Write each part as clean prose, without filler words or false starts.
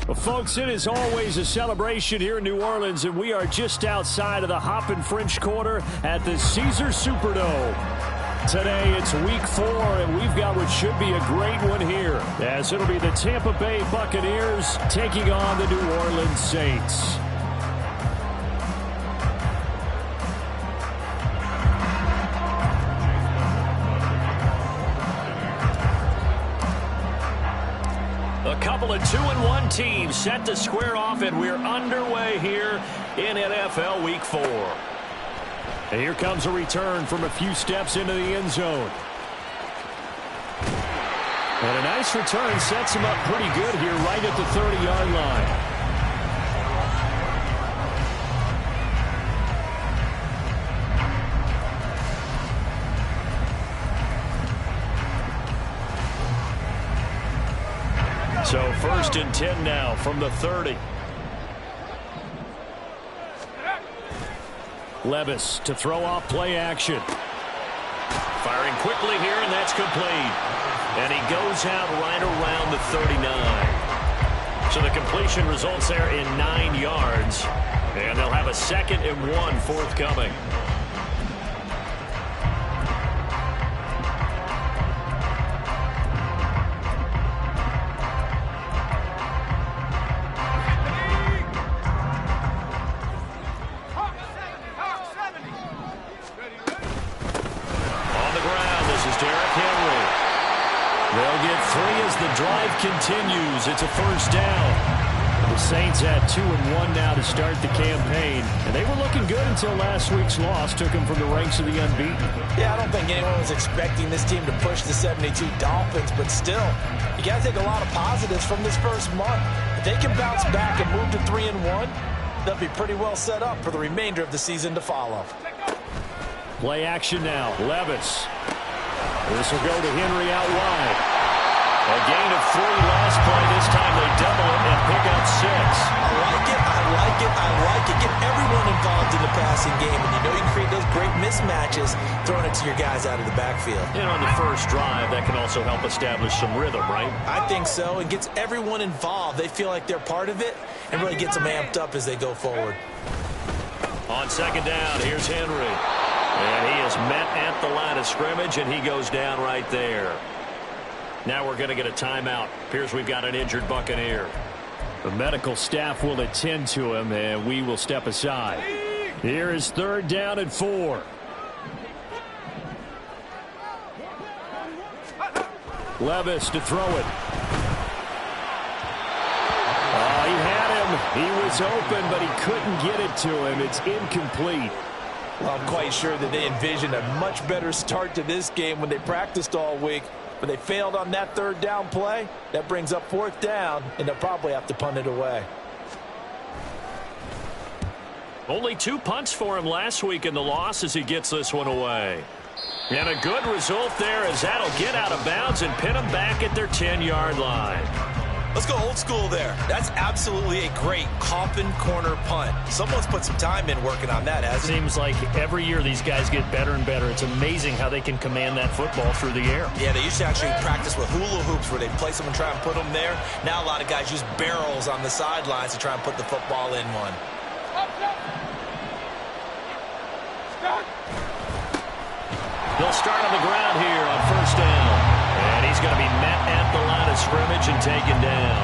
Well, folks, it is always a celebration here in New Orleans, and we are just outside of the Hoppin' French Quarter at the Caesars Superdome. Today, it's week 4, and we've got what should be a great one here, as it'll be the Tampa Bay Buccaneers taking on the New Orleans Saints. A couple of 2-1 teams set to square off, and we're underway here in NFL Week 4. And here comes a return from a few steps into the end zone. And a nice return sets him up pretty good here right at the 30-yard line. So 1st and 10 now from the 30. Levis to throw off play action. Firing quickly here, and that's complete. And he goes out right around the 39. So the completion results there in 9 yards. And they'll have a 2nd and 1 forthcoming. Continues. It's a 1st down. The Saints had 2-1 now to start the campaign, and they were looking good until last week's loss took them from the ranks of the unbeaten. Yeah, I don't think anyone was expecting this team to push the 72 Dolphins, but still, you got to take a lot of positives from this first month. If they can bounce back and move to 3-1, they'll be pretty well set up for the remainder of the season to follow. Play action now. Levis. This will go to Henry out wide. A gain of 3 last play. This time they double it and pick up 6. I like it. I like it. I like it. Get everyone involved in the passing game. And you know you can create those great mismatches throwing it to your guys out of the backfield. And on the first drive, that can also help establish some rhythm, right? I think so. It gets everyone involved. They feel like they're part of it and really gets them amped up as they go forward. On 2nd down, here's Henry. And he is met at the line of scrimmage, and he goes down right there. Now we're going to get a timeout. Appears we've got an injured Buccaneer. The medical staff will attend to him, and we will step aside. Here is 3rd down and 4. Levis to throw it. Oh, he had him. He was open, but he couldn't get it to him. It's incomplete. Well, I'm quite sure that they envisioned a much better start to this game when they practiced all week. But they failed on that 3rd down play. That brings up 4th down, and they'll probably have to punt it away. Only 2 punts for him last week in the loss as he gets this one away. And a good result there as that'll get out of bounds and pin them back at their 10-yard line. Let's go old school there. That's absolutely a great coffin corner punt. Someone's put some time in working on that, hasn't it? Seems like every year these guys get better and better. It's amazing how they can command that football through the air. Yeah, they used to actually practice with hula hoops where they'd place them and try and put them there. Now a lot of guys use barrels on the sidelines to try and put the football in one. They'll start on the ground here on 1st down. And he's going to be met at the line of scrimmage and taken down.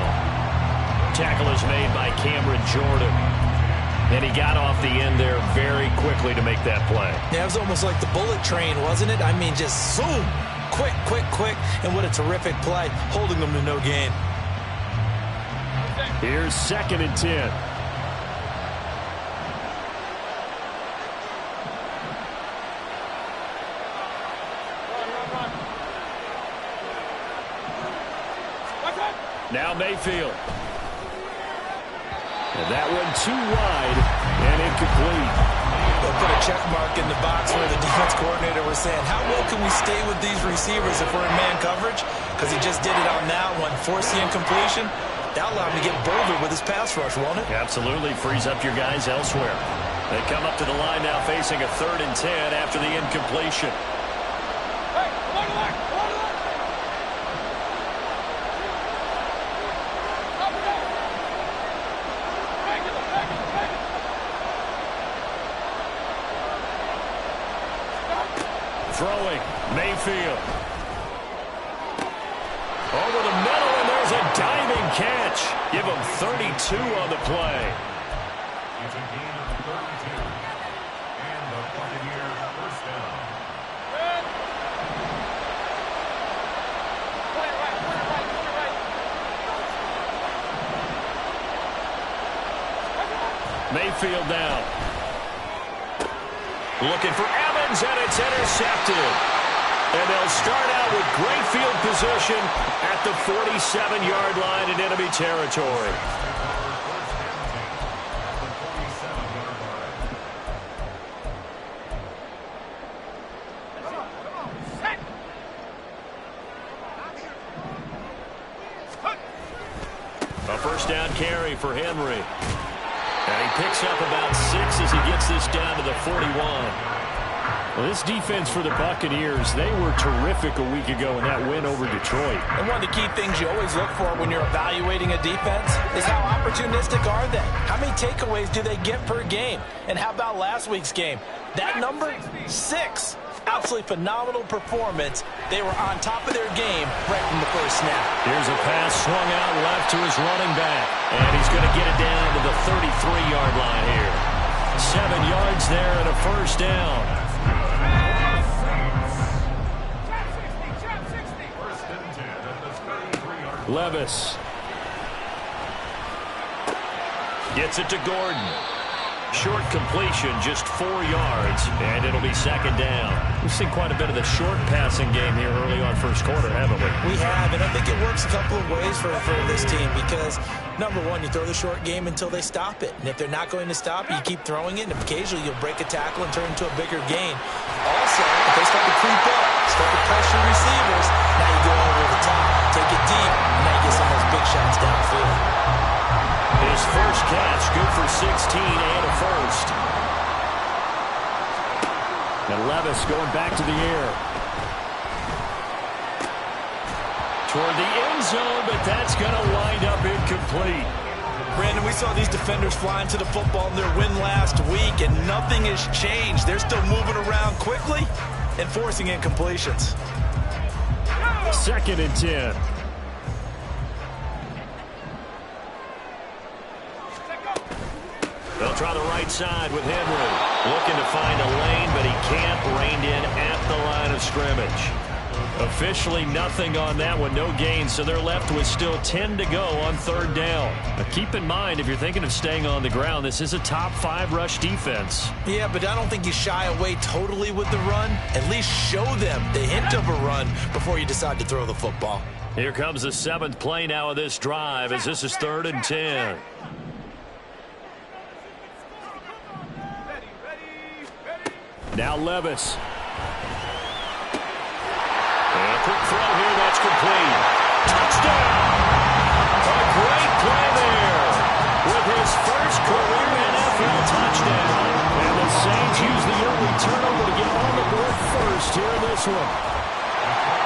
Tackle is made by Cameron Jordan. And he got off the end there very quickly to make that play. Yeah, it was almost like the bullet train, wasn't it? I mean, just zoom. Quick, quick, quick. And what a terrific play, holding them to no gain. Here's 2nd and 10. Now Mayfield. And that one too wide and incomplete. They'll put a check mark in the box where the defense coordinator was saying, how well can we stay with these receivers if we're in man coverage? Because he just did it on that one. Force the incompletion. That'll allow him to get bolder with his pass rush, won't it? Absolutely. Frees up your guys elsewhere. They come up to the line now facing a 3rd and 10 after the incompletion. midfield. Over the middle, and there's a diving catch. Give him 32 on the play. It's a gain of 32. And the Buccaneers first down. Mayfield now. Looking for Evans, and it's intercepted. And they'll start out with great field position at the 47-yard line in enemy territory. A first down carry for Henry. And he picks up about 6 as he gets this down to the 41. Well, this defense for the Buccaneers, they were terrific a week ago in that win over Detroit. And one of the key things you always look for when you're evaluating a defense is how opportunistic are they? How many takeaways do they get per game? And how about last week's game? That number, 6. Absolutely phenomenal performance. They were on top of their game right from the first snap. Here's a pass swung out left to his running back. And he's going to get it down to the 33-yard line here. 7 yards there and a first down. Levis gets it to Gordon. Short completion, just 4 yards, and it'll be second down. We've seen quite a bit of the short passing game here early on first quarter, haven't we? We have, and I think it works a couple of ways for this team because, number one, you throw the short game until they stop it. And if they're not going to stop it, you keep throwing it, and occasionally you'll break a tackle and turn it into a bigger gain. Also, if they start to creep up, start to pressure receivers, now you go over the top, take it deep, and now you get some of those big shots downfield. His first catch, good for 16 and a first. And Levis going back to the air. Toward the end zone, but that's going to wind up incomplete. Brandon, we saw these defenders flying to the football in their win last week, and nothing has changed. They're still moving around quickly and forcing incompletions. 2nd and 10. They'll try the right side with Henry. Looking to find a lane, but he can't. Reined in at the line of scrimmage. Officially nothing on that one, no gain, so they're left with still 10 to go on 3rd down. Now keep in mind, if you're thinking of staying on the ground, this is a top 5 rush defense. Yeah, but I don't think you shy away totally with the run. At least show them the hint of a run before you decide to throw the football. Here comes the 7th play now of this drive as this is 3rd and 10. Now Levis. And a quick throw here, that's complete. Touchdown! A great play there with his first career NFL touchdown. And the Saints use the early turnover to get on the board first here in this one.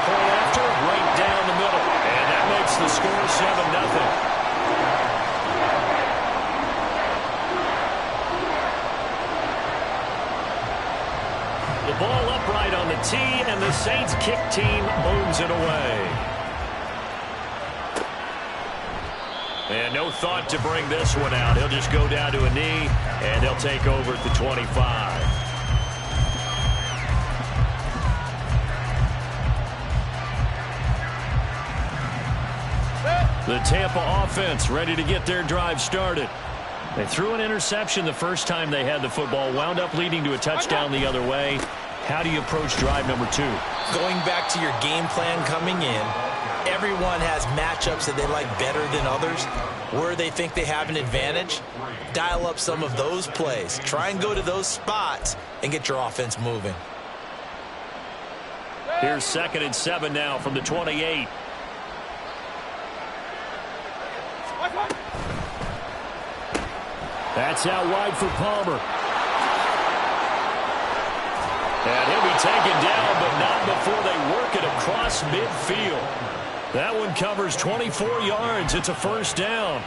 Point after, right down the middle. And that makes the score 7-0. The ball upright on the tee, and the Saints kick team moves it away. And no thought to bring this one out. He'll just go down to a knee, and they'll take over at the 25. The Tampa offense ready to get their drive started. They threw an interception the first time they had the football, wound up leading to a touchdown the other way. How do you approach drive number 2? Going back to your game plan coming in, everyone has matchups that they like better than others. Where they think they have an advantage, dial up some of those plays. Try and go to those spots and get your offense moving. Here's 2nd and 7 now from the 28. That's out wide for Palmer. And he'll be taken down, but not before they work it across midfield. That one covers 24 yards. It's a first down.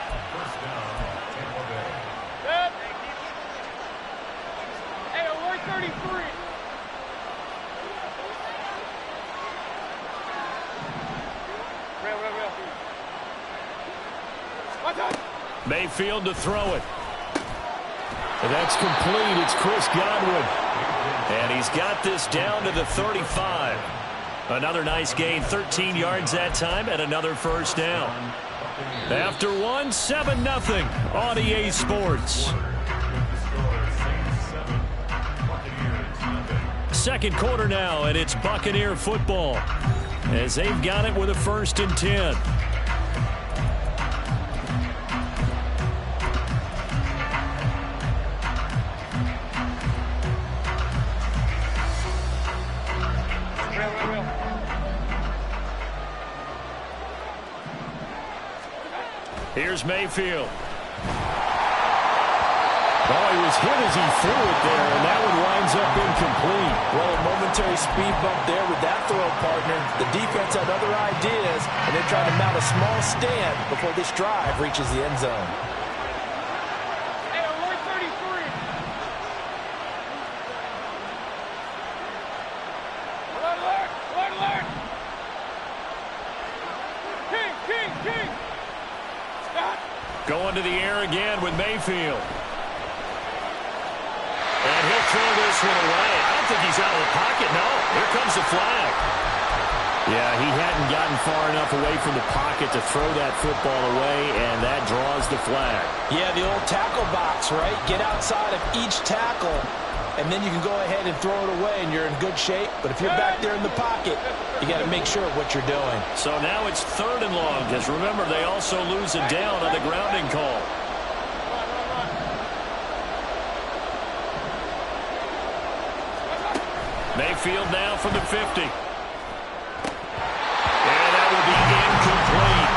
Mayfield to throw it. And that's complete. It's Chris Godwin. And he's got this down to the 35. Another nice gain, 13 yards that time, and another first down. After one, 7-0 on EA Sports. Second quarter now, and it's Buccaneer football as they've got it with a 1st and 10. Here's Mayfield. Oh, he was hit as he threw it there, and that one winds up incomplete. Well, a momentary speed bump there with that throw, partner. The defense had other ideas, and they're trying to mount a small stand before this drive reaches the end zone. Going to the air again with Mayfield. And he'll throw this one away. I don't think he's out of the pocket. No, here comes the flag. Yeah, he hadn't gotten far enough away from the pocket to throw that football away, and that draws the flag. Yeah, the old tackle box, right? Get outside of each tackle, and then you can go ahead and throw it away, and you're in good shape. But if you're back there in the pocket, you got to make sure of what you're doing. So now it's 3rd and long, because remember, they also lose it down on the grounding call. Mayfield now from the 50. And that will be incomplete.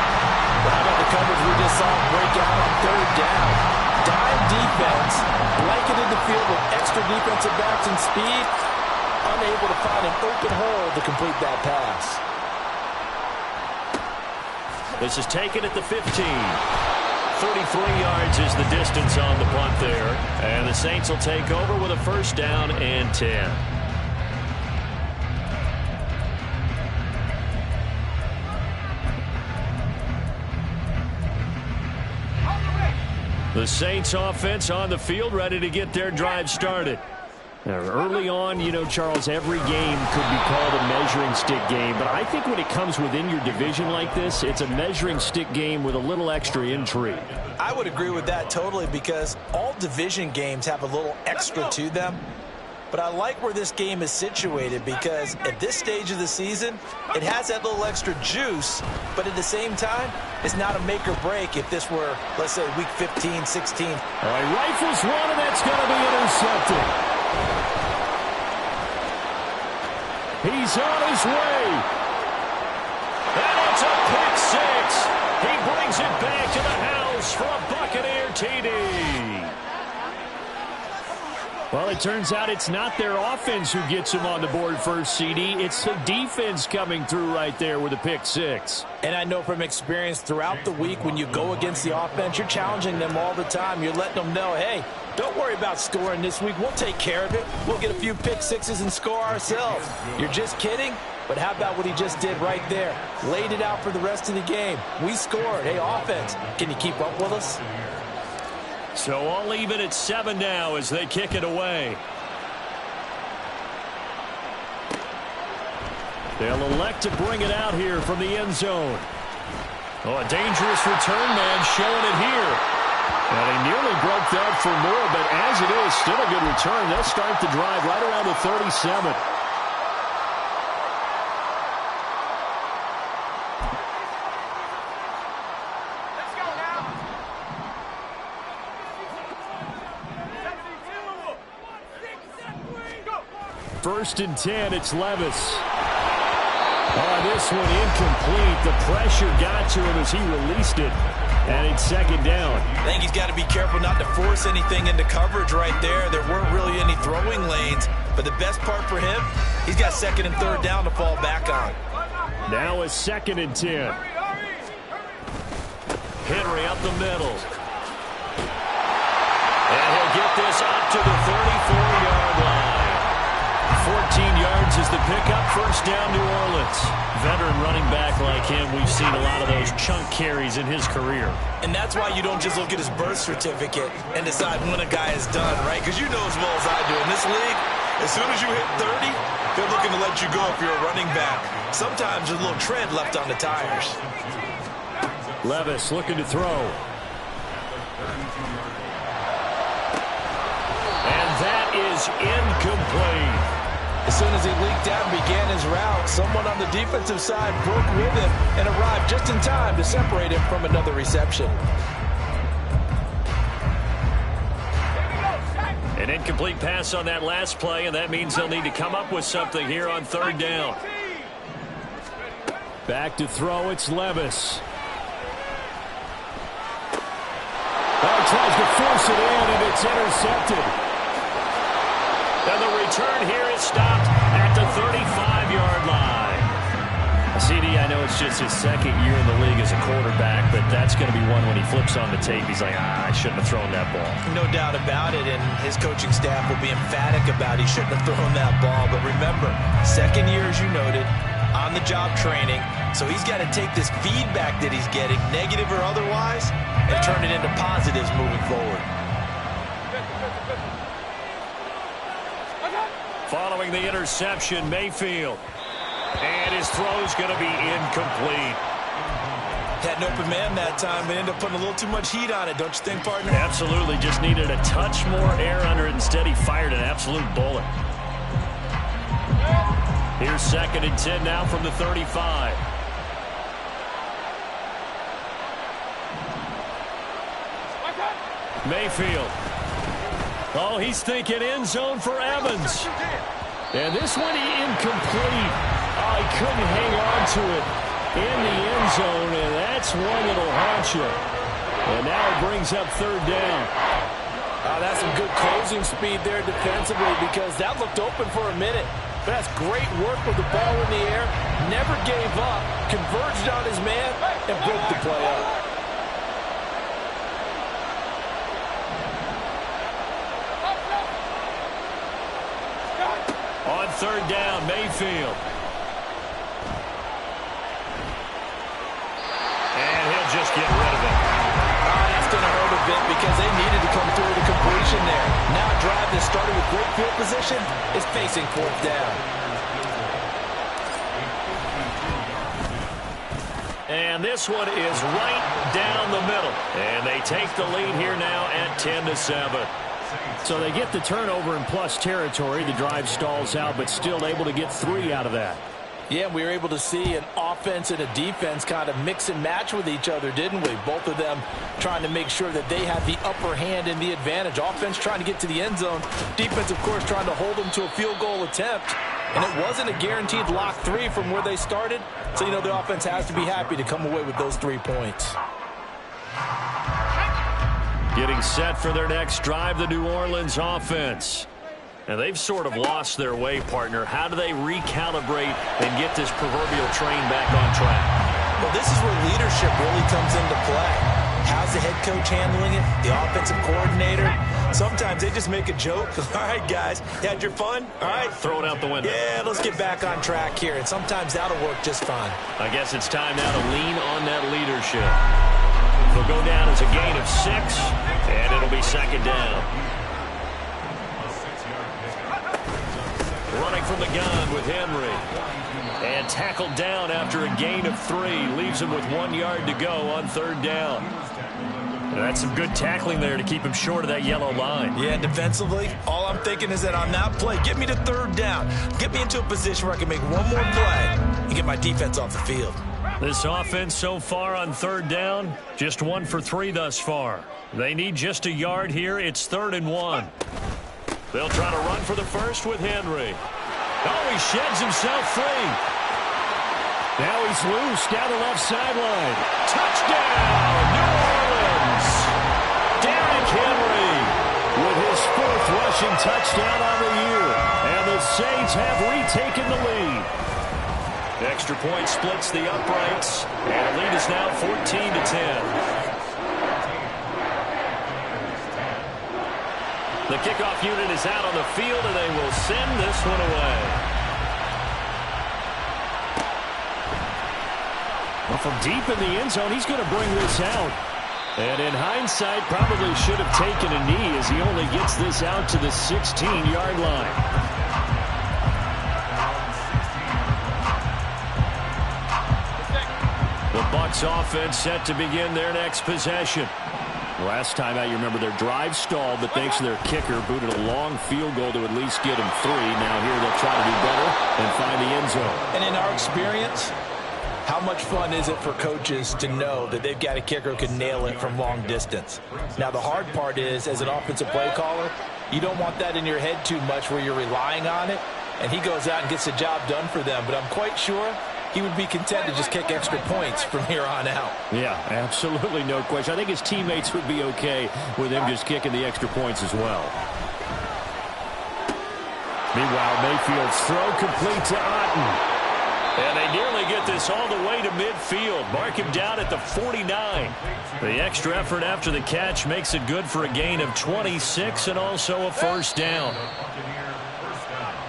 How about the coverage we just saw break out on 3rd down? Dime defense, blanketed the field with extra defensive backs and speed, unable to find an open hole to complete that pass. This is taken at the 15. 33 yards is the distance on the punt there. And the Saints will take over with a 1st down and 10. The Saints offense on the field, ready to get their drive started. Now, early on, you know, Charles, every game could be called a measuring stick game. But I think when it comes within your division like this, it's a measuring stick game with a little extra intrigue. I would agree with that totally, because all division games have a little extra to them. But I like where this game is situated, because at this stage of the season, it has that little extra juice, but at the same time, it's not a make or break if this were, let's say, week 15, 16. All right, rifles one, and that's going to be intercepted. He's on his way. And it's a pick six. He brings it back to the house for a Buccaneer TD. Well, it turns out it's not their offense who gets him on the board first, CD. It's the defense coming through right there with a pick six. And I know from experience throughout the week, when you go against the offense, you're challenging them all the time. You're letting them know, hey, don't worry about scoring this week. We'll take care of it. We'll get a few pick sixes and score ourselves. You're just kidding? But how about what he just did right there? Laid it out for the rest of the game. We scored. Hey, offense, can you keep up with us? So I'll leave it at 7 now as they kick it away. They'll elect to bring it out here from the end zone. Oh, a dangerous return man showing it here. And he nearly broke that for more, but as it is, still a good return. They'll start the drive right around the 37. First and 10, it's Levis. Oh, this one incomplete. The pressure got to him as he released it. And it's 2nd down. I think he's got to be careful not to force anything into coverage right there. There weren't really any throwing lanes. But the best part for him, he's got 2nd and 3rd down to fall back on. Now a 2nd and 10. Henry up the middle. And he'll get this up to the 34-yard line. 14 yards manages to pick up first down, New Orleans. Veteran running back like him, we've seen a lot of those chunk carries in his career. And that's why you don't just look at his birth certificate and decide when a guy is done, right? Because you know as well as I do, in this league, as soon as you hit 30, they're looking to let you go if you're a running back. Sometimes there's a little tread left on the tires. Levis looking to throw. And that is incomplete. As soon as he leaked out and began his route, someone on the defensive side broke with him and arrived just in time to separate him from another reception. An incomplete pass on that last play, and that means they'll need to come up with something here on third down. Back to throw, it's Levis. Oh, tries to force it in, and it's intercepted. And the return here is stopped at the 35-yard line. CD, I know it's just his second year in the league as a quarterback, but that's going to be one when he flips on the tape. He's like, I shouldn't have thrown that ball. No doubt about it, and his coaching staff will be emphatic about he shouldn't have thrown that ball. But remember, second year, as you noted, on-the-job training, so he's got to take this feedback that he's getting, negative or otherwise, and turn it into positives moving forward. Following the interception, Mayfield. And his throw's going to be incomplete. Had an open man that time, but ended up putting a little too much heat on it, don't you think, partner? Absolutely. Just needed a touch more air under it. Instead, he fired an absolute bullet. Here's 2nd and 10 now from the 35. Mayfield. Oh, he's thinking end zone for Evans. And this one incomplete. Oh, he couldn't hang on to it in the end zone, and that's one that'll haunt you. And now it brings up third down. That's some good closing speed there defensively because that looked open for a minute. But that's great work with the ball in the air. Never gave up, converged on his man, and broke the play up. On third down, Mayfield. And he'll just get rid of it. That's going to hurt a bit because they needed to come through with a completion there. Now a drive that started with great field position is facing fourth down. And this one is right down the middle. And they take the lead here now at 10-7. So they get the turnover in plus territory. The drive stalls out, but still able to get 3 out of that. Yeah, we were able to see an offense and a defense kind of mix and match with each other, didn't we? Both of them trying to make sure that they have the upper hand and the advantage. Offense trying to get to the end zone. Defense, of course, trying to hold them to a field goal attempt. And it wasn't a guaranteed lock 3 from where they started. So, you know, the offense has to be happy to come away with those 3 points. Getting set for their next drive, the New Orleans offense. And they've sort of lost their way, partner. How do they recalibrate and get this proverbial train back on track? Well, this is where leadership really comes into play. How's the head coach handling it? The offensive coordinator? Sometimes they just make a joke. All right, guys, you had your fun? All right. Throw it out the window. Yeah, let's get back on track here. And sometimes that'll work just fine. I guess it's time now to lean on that leadership. They'll go down as a gain of 6, and it'll be 2nd down. Running from the gun with Henry. And tackled down after a gain of 3. Leaves him with 1 yard to go on 3rd down. And that's some good tackling there to keep him short of that yellow line. Yeah, defensively, all I'm thinking is that on that play, get me to 3rd down. Get me into a position where I can make one more play and get my defense off the field. This offense so far on 3rd down, just 1 for 3 thus far. They need just a yard here. It's 3rd and 1. They'll try to run for the first with Henry. Oh, he sheds himself free. Now he's loose down the left sideline. Touchdown, New Orleans. Derrick Henry with his 4th rushing touchdown on the year. And the Saints have retaken the lead. Extra point splits the uprights, and the lead is now 14-10. The kickoff unit is out on the field, and they will send this one away. Well, from deep in the end zone, he's going to bring this out. And in hindsight, probably should have taken a knee as he only gets this out to the 16-yard line. The Bucs offense set to begin their next possession. Last time out, you remember their drive stalled, but thanks to their kicker, booted a long field goal to at least get them 3. Now here they'll try to do better and find the end zone. And in our experience, how much fun is it for coaches to know that they've got a kicker who can nail it from long distance? Now, the hard part is, as an offensive play caller, you don't want that in your head too much where you're relying on it, and he goes out and gets the job done for them. But I'm quite sure he would be content to just kick extra points from here on out. Yeah, absolutely, no question. I think his teammates would be okay with him just kicking the extra points as well. Meanwhile, Mayfield's throw complete to Otten. And they nearly get this all the way to midfield. Mark him down at the 49. The extra effort after the catch makes it good for a gain of 26 and also a first down.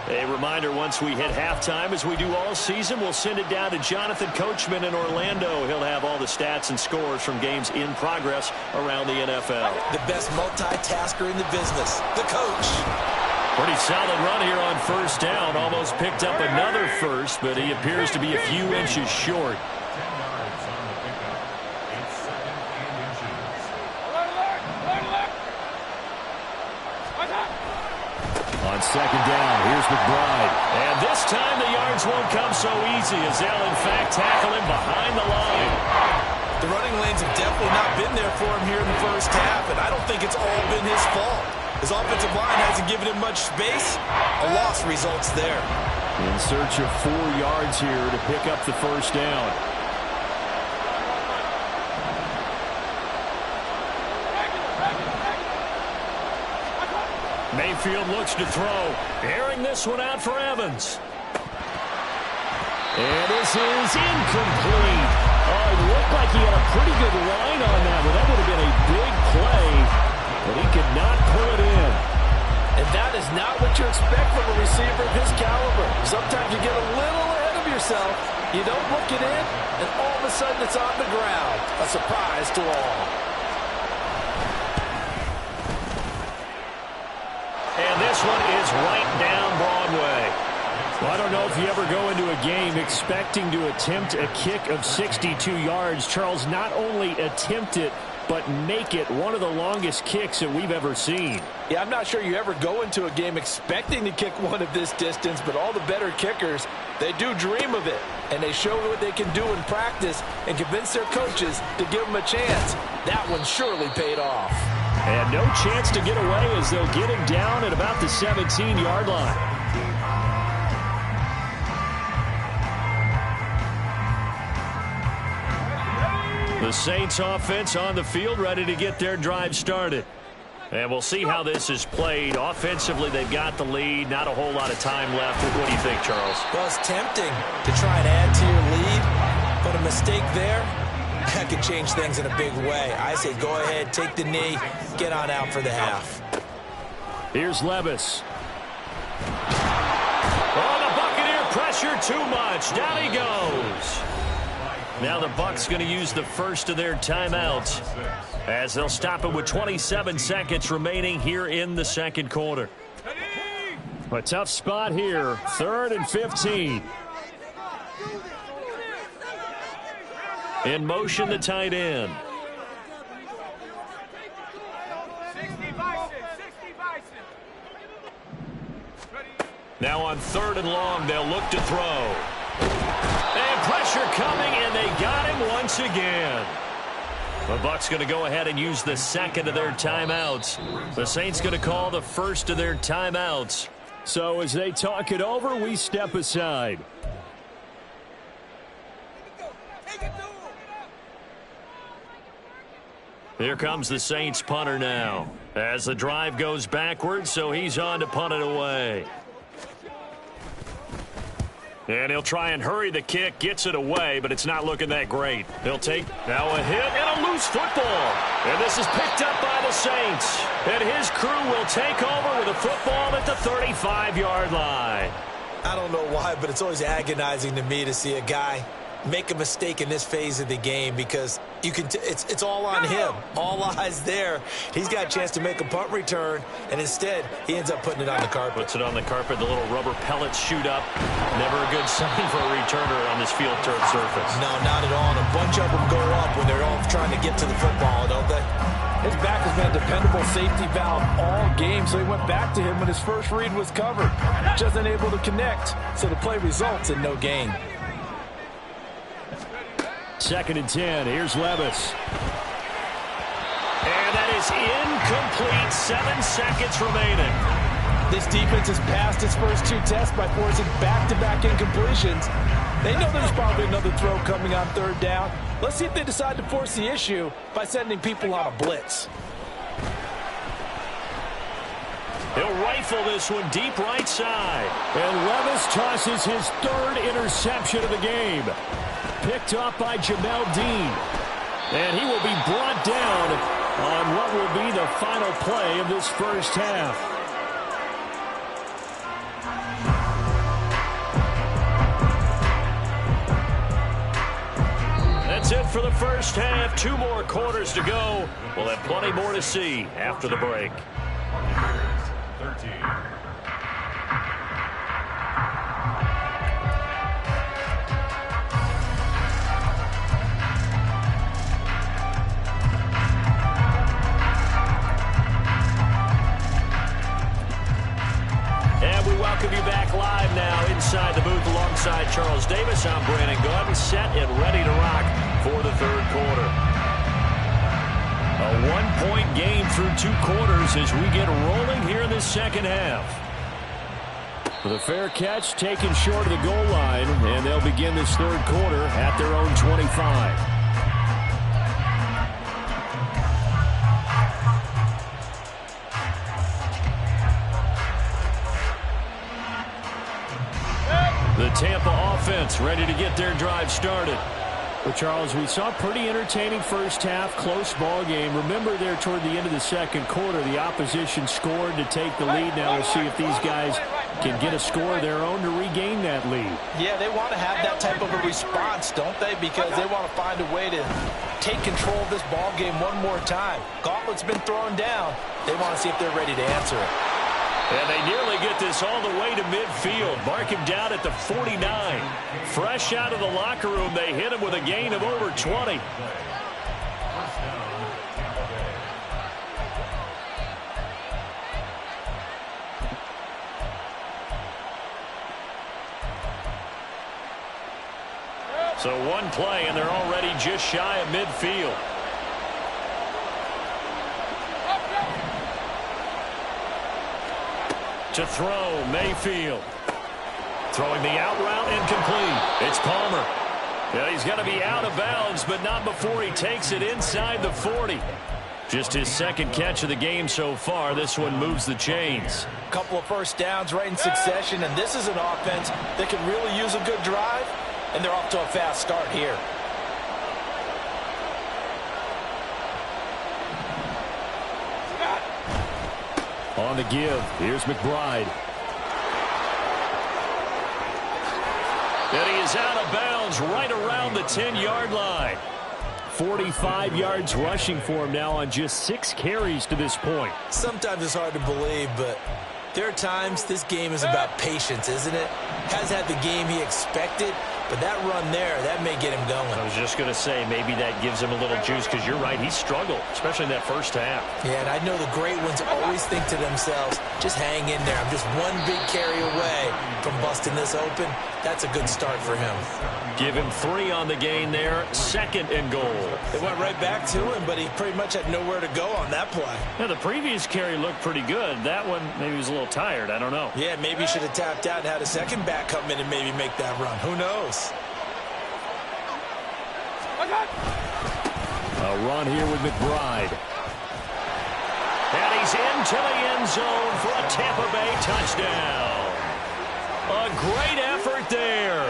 A reminder, once we hit halftime, as we do all season, we'll send it down to Jonathan Coachman in Orlando. He'll have all the stats and scores from games in progress around the NFL. The best multitasker in the business, the coach. Pretty solid run here on first down. Almost picked up another first, but he appears to be a few inches short. On second down, here's McBride. And this time the yards won't come so easy as they'll, in fact, tackle him behind the line. The running lanes have definitely not been there for him here in the first half, and I don't think it's all been his fault. His offensive line hasn't given him much space. A loss results there. In search of 4 yards here to pick up the first down. Mayfield looks to throw. Airing this one out for Evans. And this is incomplete. Oh, it looked like he had a pretty good line on that one. That would have been a big play, but he could not pull it in. And that is not what you expect from a receiver of his caliber. Sometimes you get a little ahead of yourself. You don't look it in, and all of a sudden it's on the ground. A surprise to all. And this one is right down Broadway. Well, I don't know if you ever go into a game expecting to attempt a kick of 62 yards. Charles, not only attempt it, but make it one of the longest kicks that we've ever seen. Yeah, I'm not sure you ever go into a game expecting to kick one of this distance, but all the better kickers, they do dream of it. And they show what they can do in practice and convince their coaches to give them a chance. That one surely paid off. And no chance to get away as they'll get him down at about the 17-yard line. The Saints offense on the field, ready to get their drive started. And we'll see how this is played. Offensively, they've got the lead. Not a whole lot of time left. What do you think, Charles? Well, it's tempting to try and add to your lead, but a mistake there, that could change things in a big way. I say go ahead, take the knee, get on out for the half. Here's Levis. Oh, the Buccaneer pressure too much. Down he goes. Now the Bucs going to use the first of their timeouts as they'll stop it with 27 seconds remaining here in the second quarter. A tough spot here, 3rd and 15. In motion, the tight end. Now on 3rd and long, they'll look to throw. And pressure coming, and they got him once again. The Bucs going to go ahead and use the second of their timeouts. The Saints going to call the first of their timeouts. So as they talk it over, we step aside. Here comes the Saints punter now. As the drive goes backwards, so he's on to punt it away. And he'll try and hurry the kick, gets it away, but it's not looking that great. He'll take now a hit and a loose football. And this is picked up by the Saints. And his crew will take over with a football at the 35-yard line. I don't know why, but it's always agonizing to me to see a guy make a mistake in this phase of the game because you can. It's all on him. All eyes there. He's got a chance to make a punt return, and instead he ends up putting it on the carpet. Puts it on the carpet. The little rubber pellets shoot up. Never a good sign for a returner on this field turf surface. No, not at all. And a bunch of them go up when they're all trying to get to the football, don't they? His back has been a dependable safety valve all game, so he went back to him when his first read was covered. Just unable to connect, so the play results in no gain. 2nd and 10. Here's Levis. And that is incomplete. 7 seconds remaining. This defense has passed its first 2 tests by forcing back-to-back incompletions. They know there's probably another throw coming on 3rd down. Let's see if they decide to force the issue by sending people on a blitz. He'll rifle this one deep right side. And Levis tosses his 3rd interception of the game. Picked up by Jamel Dean. And he will be brought down on what will be the final play of this first half. That's it for the first half. 2 more quarters to go. We'll have plenty more to see after the break. 13. And we welcome you back live now inside the booth alongside Charles Davis. I'm Brandon Gordon, set and ready to rock for the 3rd quarter. A 1-point game through 2 quarters as we get rolling here in this 2nd half. With a fair catch taken short of the goal line, and they'll begin this 3rd quarter at their own 25. The Tampa offense ready to get their drive started. Well, Charles, we saw a pretty entertaining first half, close ball game. Remember there toward the end of the 2nd quarter, the opposition scored to take the lead. Now we'll see if these guys can get a score of their own to regain that lead. Yeah, they want to have that type of a response, don't they? Because they want to find a way to take control of this ball game one more time. Gauntlet's been thrown down. They want to see if they're ready to answer it. And they nearly get this all the way to midfield. Mark him down at the 49. Fresh out of the locker room, they hit him with a gain of over 20. So 1 play, and they're already just shy of midfield. To throw, Mayfield. Throwing the out route, incomplete. It's Palmer. Yeah, he's got to be out of bounds, but not before he takes it inside the 40. Just his 2nd catch of the game so far. This one moves the chains. A couple of first downs right in succession, and this is an offense that can really use a good drive, and they're off to a fast start here. On the give, here's McBride. And he is out of bounds right around the 10-yard line. 45 yards rushing for him now on just 6 carries to this point. Sometimes it's hard to believe, but there are times this game is about patience, isn't it? Has had the game he expected, but that run there, that may get him going. I was just going to say, maybe that gives him a little juice, because you're right, he struggled, especially in that first half. Yeah, and I know the great ones always think to themselves, just hang in there. I'm just one big carry away from busting this open. That's a good start for him. Give him 3 on the gain there, 2nd and goal. They went right back to him, but he pretty much had nowhere to go on that play. Now, the previous carry looked pretty good. That one, maybe he was a little tired. I don't know. Yeah, maybe he should have tapped out and had a second back come in and maybe make that run. Who knows? A run here with McBride. And he's into the end zone for a Tampa Bay touchdown. A great effort there.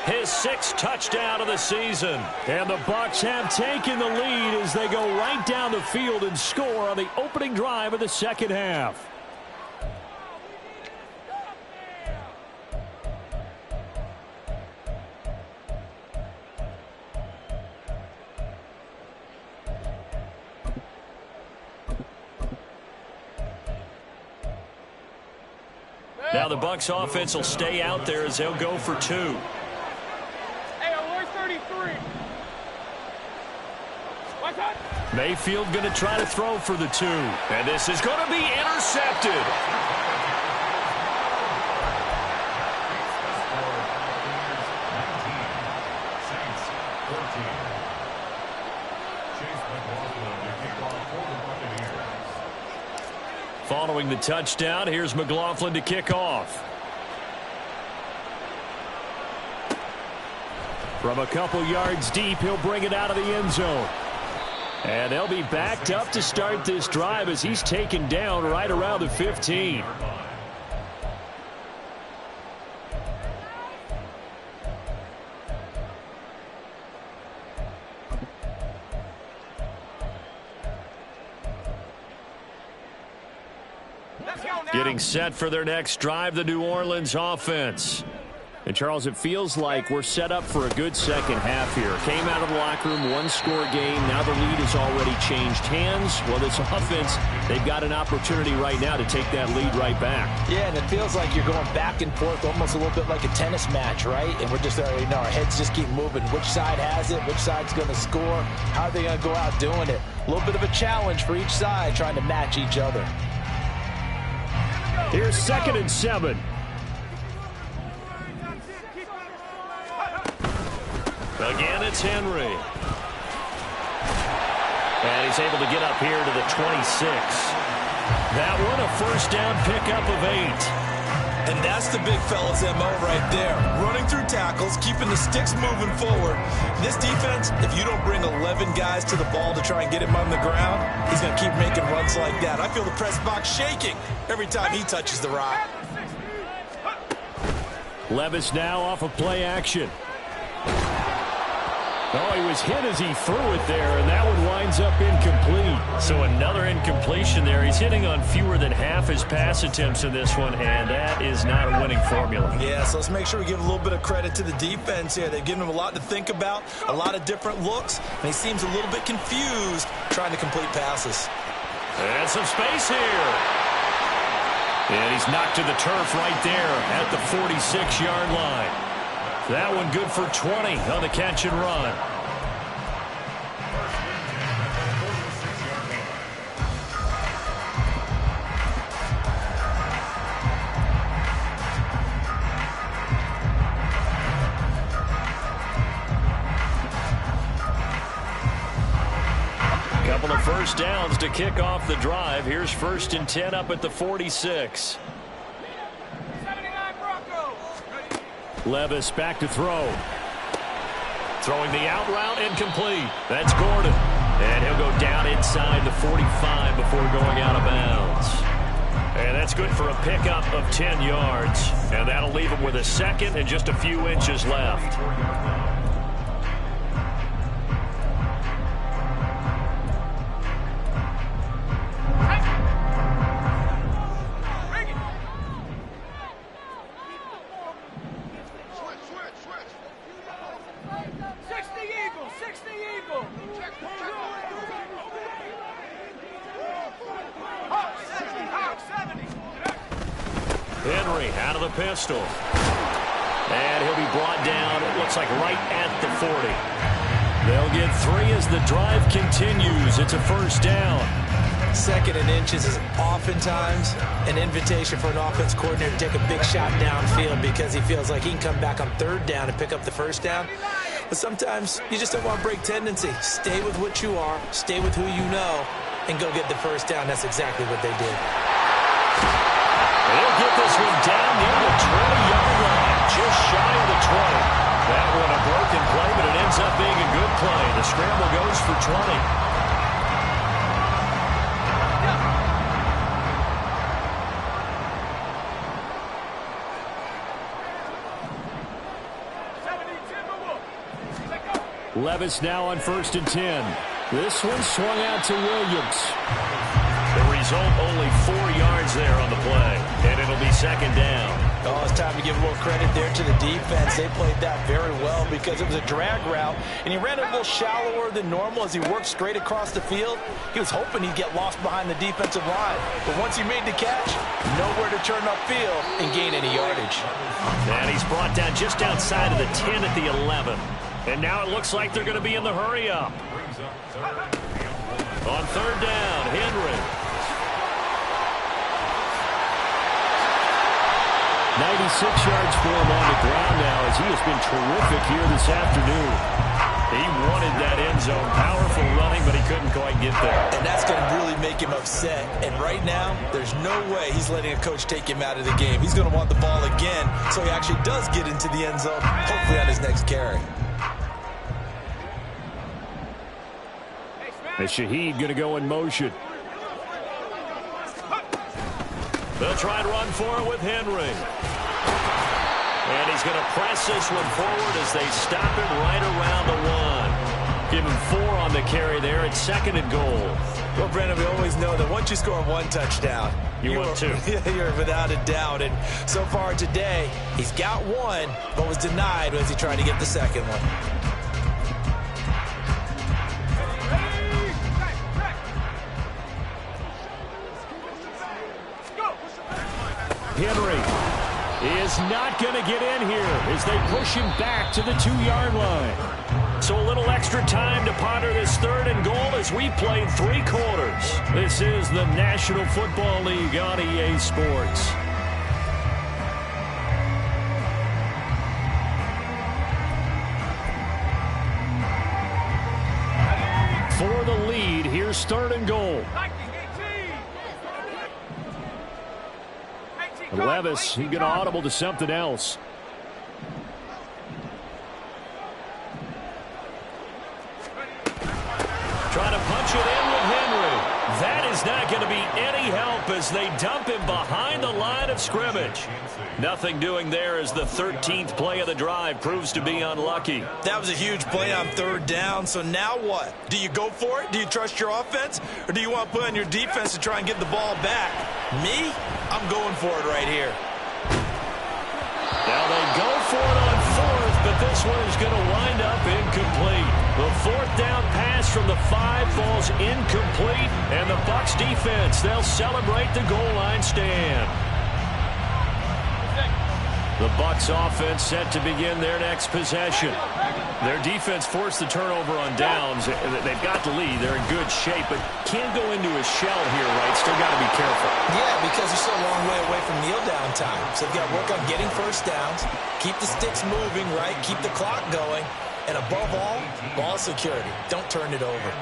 His 6th touchdown of the season. And the Bucs have taken the lead as they go right down the field and score on the opening drive of the 2nd half. Now the Bucs offense will stay out there as they'll go for 2. Hey, I'm 33. What's up? Mayfield going to try to throw for the 2. And this is going to be intercepted. Following the touchdown, here's McLaughlin to kick off. From a couple yards deep, he'll bring it out of the end zone. And they'll be backed up to start this drive as he's taken down right around the 15. Getting set for their next drive, the New Orleans offense. And, Charles, it feels like we're set up for a good second half here. Came out of the locker room, one-score game. Now the lead has already changed hands. Well, this offense, they've got an opportunity right now to take that lead right back. Yeah, and it feels like you're going back and forth, almost a little bit like a tennis match, right? And we're just, our heads just keep moving. Which side has it? Which side's going to score? How are they going to go out doing it? A little bit of a challenge for each side, trying to match each other. Here's 2nd and 7. Again, it's Henry. And he's able to get up here to the 26. That one, a first down pickup of 8. And that's the big fella's MO right there. Running through tackles, keeping the sticks moving forward. This defense, if you don't bring 11 guys to the ball to try and get him on the ground, he's going to keep making runs like that. I feel the press box shaking every time he touches the rock. Levis now off of play action. Oh, he was hit as he threw it there, and that one winds up incomplete. So another incompletion there. He's hitting on fewer than half his pass attempts in this one, and that is not a winning formula. Yeah, so let's make sure we give a little bit of credit to the defense here. They've given him a lot to think about, a lot of different looks, and he seems a little bit confused trying to complete passes. And some space here. And he's knocked to the turf right there at the 46-yard line. That one good for 20 on the catch and run. Couple of first downs to kick off the drive. Here's 1st and 10 up at the 46. Levis back to throw. Throwing the out route, incomplete. That's Gordon. And he'll go down inside the 45 before going out of bounds. And that's good for a pickup of 10 yards. And that'll leave him with a second and just a few inches left. Henry out of the pistol. And he'll be brought down, it looks like right at the 40. They'll get 3 as the drive continues. It's a first down. 2nd and inches is oftentimes an invitation for an offense coordinator to take a big shot downfield because he feels like he can come back on 3rd down and pick up the first down. But sometimes you just don't want to break tendency. Stay with what you are, stay with who you know, and go get the first down. That's exactly what they did. They'll get this one down near the 20-yard line, just shy of the 20. That one a broken play, but it ends up being a good play. The scramble goes for 20. Levis now on 1st and 10. This one swung out to Williams. The result, only 4 yards there on the play, and it'll be 2nd down. Oh, it's time to give a little credit there to the defense. They played that very well because it was a drag route, and he ran it a little shallower than normal as he worked straight across the field. He was hoping he'd get lost behind the defensive line, but once he made the catch, nowhere to turn upfield and gain any yardage. And he's brought down just outside of the 10 at the 11. And now it looks like they're going to be in the hurry up. On third down, Henry. 96 yards for him on the ground now as he has been terrific here this afternoon. He wanted that end zone. Powerful running, but he couldn't quite get there. And that's going to really make him upset. And right now, there's no way he's letting a coach take him out of the game. He's going to want the ball again, so he actually does get into the end zone, hopefully on his next carry. And Shaheed going to go in motion. They'll try and run for it with Henry. And he's going to press this one forward as they stop him right around the 1. Give him 4 on the carry there. It's 2nd and goal. Well, Brandon, we always know that once you score 1 touchdown, you want 2. You're without a doubt. And so far today, he's got 1, but was denied as he tried to get the second one. Henry is not going to get in here as they push him back to the 2-yard line. So a little extra time to ponder this 3rd and goal as we played 3 quarters. This is the National Football League on EA Sports. For the lead, here's 3rd and goal. Levis, he's going to audible to something else. Trying to punch it in with Henry. That is not going to be any help as they dump him behind the line of scrimmage. Nothing doing there as the 13th play of the drive proves to be unlucky. That was a huge play on 3rd down, so now what? Do you go for it? Do you trust your offense? Or do you want to put on your defense to try and get the ball back? Me? I'm going for it right here. Now they go for it on 4th, but this one is going to wind up incomplete. The 4th down pass from the 5 falls incomplete, and the Bucs defense, they'll celebrate the goal line stand. The Bucs offense set to begin their next possession. Their defense forced the turnover on downs. They've got the lead. They're in good shape, but can't go into a shell here, right? Still got to be careful. Yeah, because you're still a long way away from kneel down time. So you've got to work on getting first downs, keep the sticks moving, right? Keep the clock going. And above all, ball security. Don't turn it over.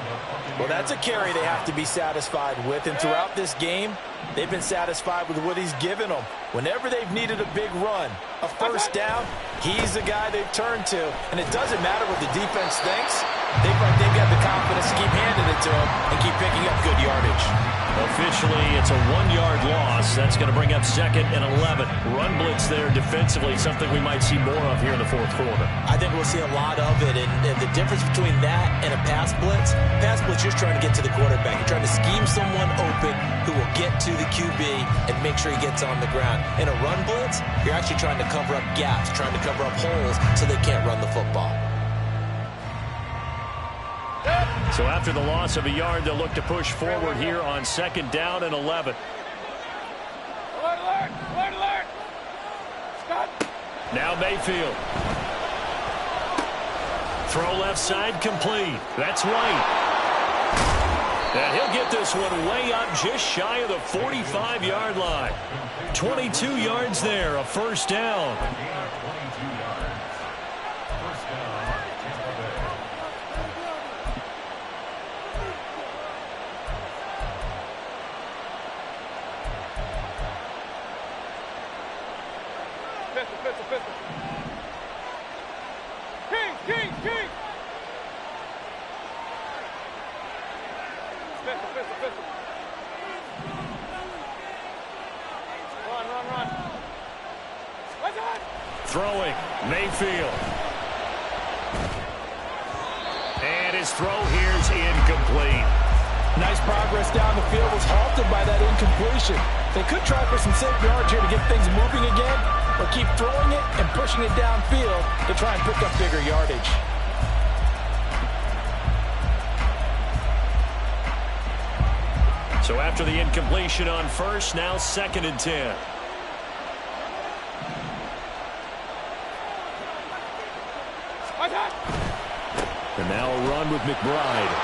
Well, that's a carry they have to be satisfied with. And throughout this game, they've been satisfied with what he's given them. Whenever they've needed a big run, a first down, he's the guy they've turned to. And it doesn't matter what the defense thinks. They've got the confidence to keep handing it to him and keep picking up good yardage. Officially, it's a 1-yard loss. That's going to bring up 2nd and 11. Run blitz there defensively, something we might see more of here in the 4th quarter. I think we'll see a lot of it. And the difference between that and a pass blitz, you're just trying to get to the quarterback. You're trying to scheme someone open who will get to the QB and make sure he gets on the ground. In a run blitz, you're actually trying to cover up gaps, trying to cover up holes so they can't run the football. So after the loss of a yard, they'll look to push forward here on 2nd down and 11. Alert, alert, alert. Stop. Now Mayfield. Throw left side complete. That's White. And he'll get this one way up just shy of the 45-yard line. 22 yards there, a first down. Pistol. King. Pistol. Run. What's on? Throwing, Mayfield. And his throw here's incomplete. Nice progress down the field was halted by that incompletion. They could try for some safe yards here to get things moving again, but keep throwing it and pushing it downfield to try and pick up bigger yardage. So after the incompletion on first, now 2nd and 10. And now a run with McBride.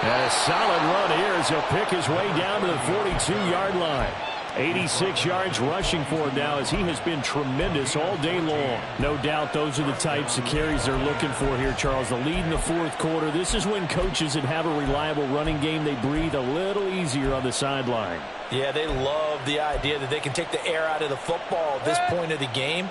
And a solid run here as he'll pick his way down to the 42-yard line. 86 yards rushing for him now as he has been tremendous all day long. No doubt those are the types of carries they're looking for here, Charles. The lead in the fourth quarter. This is when coaches that have a reliable running game, they breathe a little easier on the sideline. Yeah, they love the idea that they can take the air out of the football at this point of the game.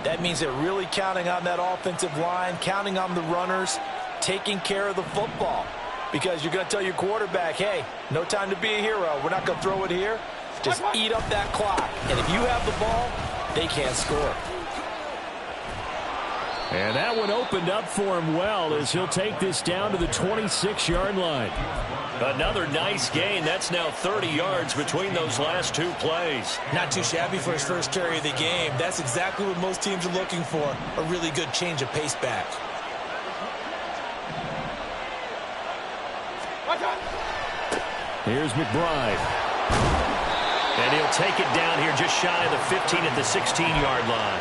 That means they're really counting on that offensive line, counting on the runners, taking care of the football. Because you're going to tell your quarterback, hey, no time to be a hero. We're not going to throw it here. Just eat up that clock. And if you have the ball, they can't score. And that one opened up for him well as he'll take this down to the 26-yard line. Another nice gain. That's now 30 yards between those last two plays. Not too shabby for his first carry of the game. That's exactly what most teams are looking for, a really good change of pace back. Here's McBride. And he'll take it down here just shy of the 15 at the 16-yard line.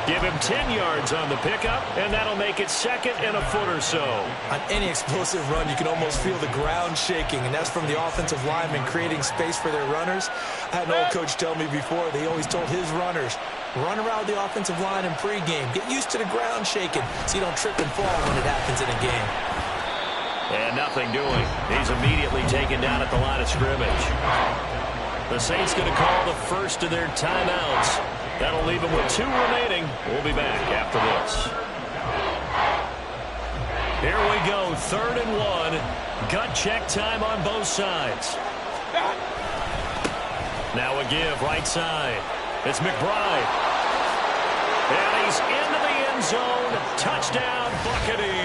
Give him 10 yards on the pickup, and that'll make it 2nd and a foot or so. On any explosive run, you can almost feel the ground shaking, and that's from the offensive linemen creating space for their runners. I had an old coach tell me before, they always told his runners, run around the offensive line in pregame. Get used to the ground shaking so you don't trip and fall when it happens in a game. And nothing doing. He's immediately taken down at the line of scrimmage. The Saints going to call the first of their timeouts. That'll leave them with 2 remaining. We'll be back after this. Here we go, 3rd and 1. Gut check time on both sides. Now a give right side. It's McBride. And he's into the end zone. Touchdown, Buccaneers.